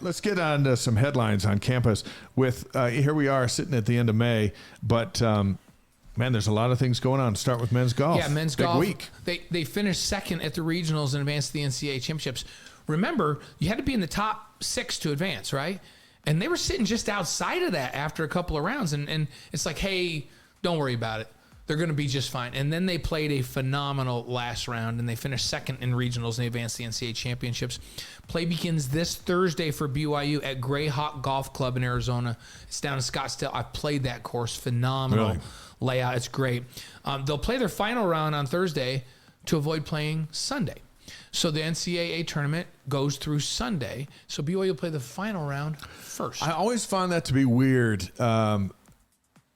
Let's get on to some headlines on campus. With here we are sitting at the end of May, but man, there's a lot of things going on. Start with men's golf. Yeah, men's Big golf. Week. They finished second at the regionals and advanced to the NCAA championships. Remember, you had to be in the top 6 to advance, right? And they were sitting just outside of that after a couple of rounds, and it's like, hey, don't worry about it. They're going to be just fine. And then they played a phenomenal last round, and they finished second in regionals, and they advanced to the NCAA championships. Play begins this Thursday for BYU at Grayhawk Golf Club in Arizona. It's down in Scottsdale. I've played that course. Phenomenal Really? layout. It's great. They'll play their final round on Thursday to avoid playing Sunday. So the NCAA tournament goes through Sunday. So BYU will play the final round first. I always found that to be weird.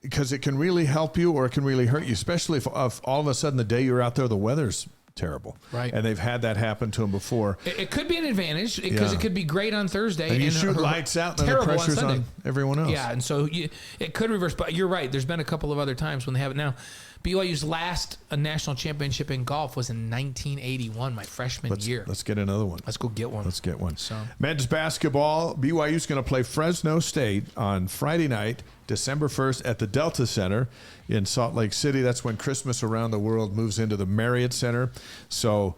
Because it can really help you or it can really hurt you, especially if all of a sudden the day you're out there, the weather's terrible. Right. And they've had that happen to them before. It could be an advantage because it could be great on Thursday. And you shoot lights out and the pressure's on everyone else. Yeah, and so it could reverse. But you're right. There's been a couple of other times when they have it now. BYU's last national championship in golf was in 1981, my freshman year. Let's get another one. Let's go get one. Let's get one. So men's basketball, BYU's going to play Fresno State on Friday night, December 1st at the Delta Center in Salt Lake City. That's when Christmas Around the World moves into the Marriott Center. So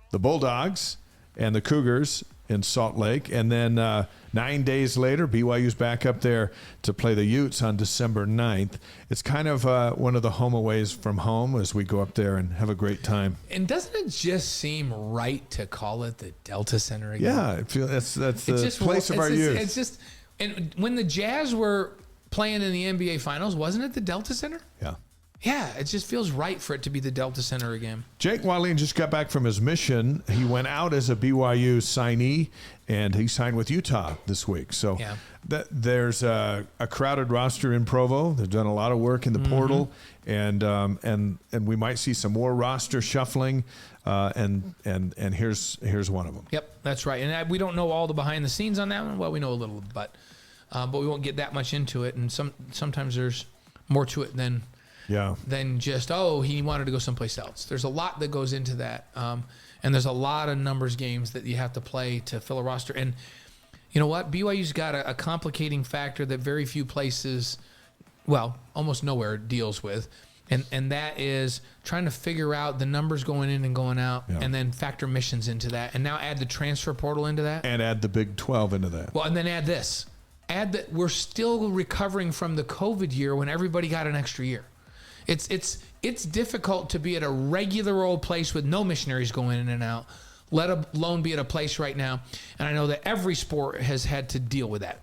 the Bulldogs and the Cougars in Salt Lake. And then 9 days later, BYU's back up there to play the Utes on December 9th. It's kind of one of the home aways from home as we go up there and have a great time. And doesn't it just seem right to call it the Delta Center again? Yeah, I feel that's the place of our youth. It's just, and when the Jazz were playing in the NBA Finals, wasn't it the Delta Center? Yeah. Yeah, it just feels right for it to be the Delta Center again. Jake Wallin just got back from his mission. He went out as a BYU signee, and he signed with Utah this week. So there's a crowded roster in Provo. They've done a lot of work in the portal, and we might see some more roster shuffling. And here's one of them. Yep, that's right. And we don't know all the behind the scenes on that one. Well, we know a little, but we won't get that much into it. And sometimes there's more to it than just, he wanted to go someplace else. There's a lot that goes into that. And there's a lot of numbers games that you have to play to fill a roster. And you know what? BYU's got a complicating factor that very few places, well, almost nowhere deals with. And that is trying to figure out the numbers going in and going out and then factor missions into that. And now add the transfer portal into that. And add the Big 12 into that. Well, and then add this. Add that we're still recovering from the COVID year when everybody got an extra year. It's difficult to be at a regular old place with no missionaries going in and out, let alone be at a place right now. And I know that every sport has had to deal with that,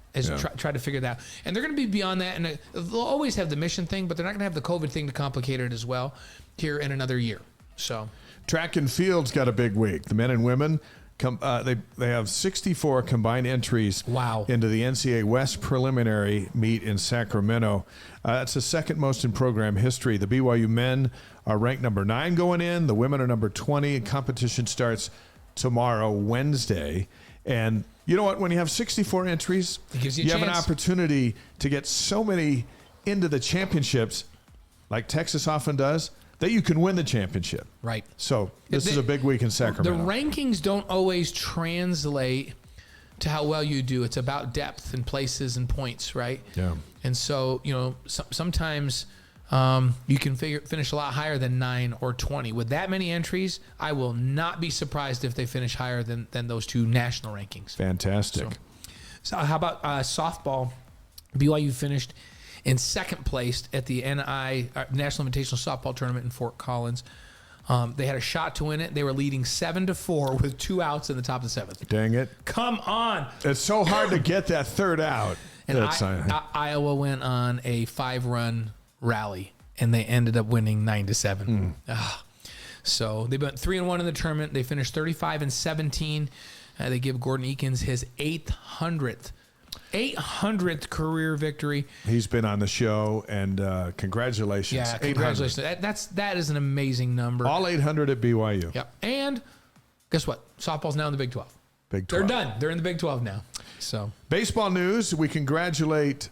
try to figure that out. And they're going to be beyond that. And they'll always have the mission thing, but they're not going to have the COVID thing to complicate it as well here in another year. So track and field's got a big week. The men and women, they have 64 combined entries into the NCAA West preliminary meet in Sacramento. That's the second most in program history. The BYU men are ranked number 9 going in. The women are number 20. Competition starts tomorrow, Wednesday. And you know what? When you have 64 entries, you have an opportunity to get so many into the championships, like Texas often does, that you can win the championship. Right. So this is a big week in Sacramento. The rankings don't always translate to how well you do. It's about depth and places and points, right? Yeah. And so, sometimes you can finish a lot higher than 9 or 20. With that many entries, I will not be surprised if they finish higher than those two national rankings. Fantastic. So how about softball? BYU finished in second place at the National Invitational Softball Tournament in Fort Collins. They had a shot to win it. They were leading 7-4 with 2 outs in the top of the 7th. Dang it. Come on. It's so hard to get that third out. And Iowa went on a 5-run rally, and they ended up winning 9-7. So they went 3-1 in the tournament. They finished 35-17. They give Gordon Eakins his 800th career victory. He's been on the show, and congratulations. Yeah, congratulations. That is an amazing number. All 800 at BYU. Yep. And guess what? Softball's now in the Big 12. Big 12. They're done. They're in the Big 12 now. So baseball news, we congratulate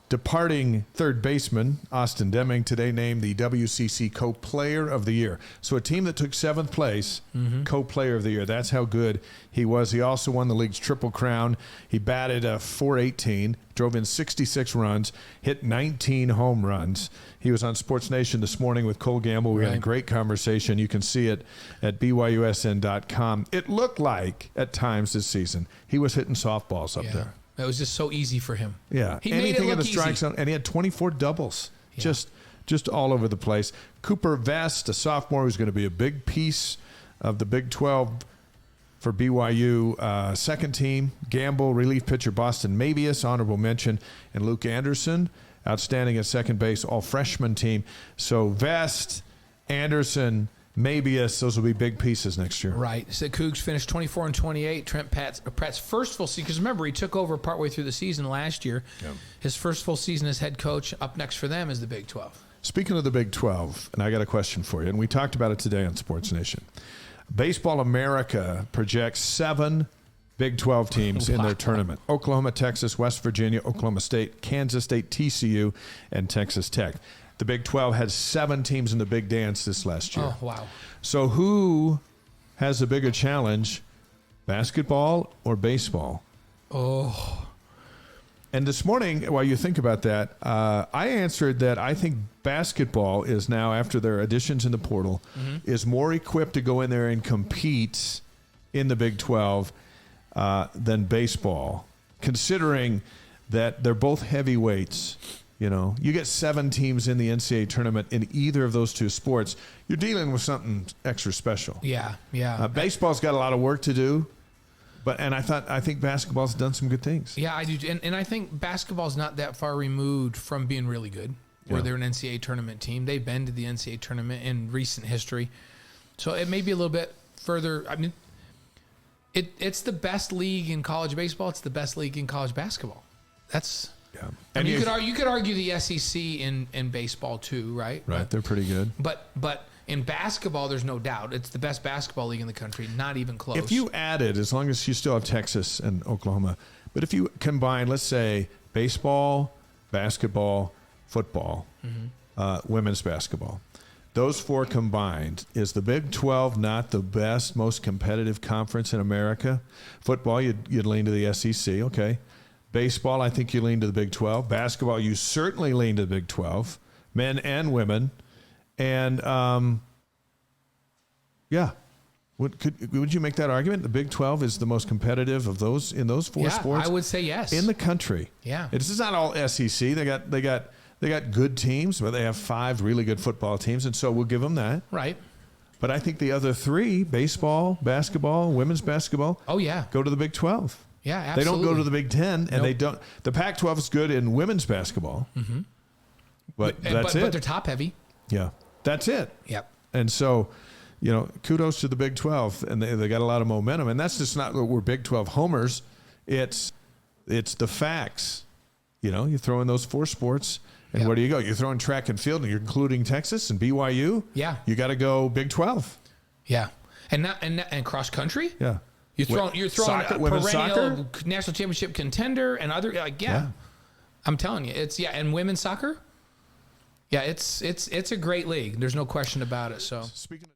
departing third baseman Austin Deming today named the WCC Co-Player of the Year. So a team that took 7th place, Co-Player of the Year. That's how good he was. He also won the league's Triple Crown. He batted .418, drove in 66 runs, hit 19 home runs. He was on Sports Nation this morning with Cole Gamble. We had a great conversation. You can see it at BYUSN.com. It looked like at times this season he was hitting softballs up there. It was just so easy for him. Yeah. He Anything made it in the look strike easy. zone, and he had 24 doubles. Yeah. Just all over the place. Cooper Vest, a sophomore who's going to be a big piece of the Big 12 for BYU. Second team, Gamble, relief pitcher Boston Mabius, honorable mention, and Luke Anderson, outstanding at second base, all freshman team. So Vest, Anderson, Mabius, those will be big pieces next year. Right. So Cougs finished 24-28. Trent Pratt's first full season, because remember, he took over partway through the season last year. Yeah. His first full season as head coach. Up next for them is the Big 12. Speaking of the Big 12, and I got a question for you, and we talked about it today on Sports Nation. Baseball America projects 7 Big 12 teams in their tournament. Oklahoma, Texas, West Virginia, Oklahoma State, Kansas State, TCU, and Texas Tech. The Big 12 had 7 teams in the Big Dance this last year. Oh, wow. So who has a bigger challenge, basketball or baseball? Oh. And this morning, while you think about that, I answered that I think basketball is now, after their additions in the portal, is more equipped to go in there and compete in the Big 12 than baseball, considering that they're both heavyweights. You know, you get 7 teams in the NCAA tournament in either of those two sports, you're dealing with something extra special. Yeah. Baseball's got a lot of work to do, I think basketball's done some good things. Yeah, I do, and I think basketball's not that far removed from being really good. Where they're an NCAA tournament team, they've been to the NCAA tournament in recent history, so it may be a little bit further. I mean, it's the best league in college baseball. It's the best league in college basketball. That's. Yeah. And you could argue the SEC in baseball too, right? Right, they're pretty good. But in basketball, there's no doubt it's the best basketball league in the country. Not even close. If you added, as long as you still have Texas and Oklahoma, but if you combine, let's say, baseball, basketball, football, women's basketball, those 4 combined, is the Big 12 not the best, most competitive conference in America? Football, you'd lean to the SEC, okay. Baseball, I think you lean to the Big 12. Basketball, you certainly lean to the Big 12, men and women. And, would you make that argument? The Big 12 is the most competitive of those in those 4 sports? I would say yes. In the country. Yeah. This is not all SEC. They got good teams, but they have 5 really good football teams, and so we'll give them that. Right. But I think the other 3, baseball, basketball, women's basketball, go to the Big 12. Yeah, absolutely. They don't go to the Big 10, and they don't. The Pac-12 is good in women's basketball, but that's it. But they're top heavy. Yeah, that's it. Yep. And so, kudos to the Big 12, and they got a lot of momentum. And that's just not that we're Big 12 homers. It's the facts. You throw in those 4 sports, and where do you go? You're throwing track and field, and you're including Texas and BYU. Yeah. You got to go Big 12. Yeah, and cross country. Yeah. You're throwing soccer, a women's perennial soccer? national championship contender and other I'm telling you, and women's soccer. Yeah, it's a great league. There's no question about it. So. Speaking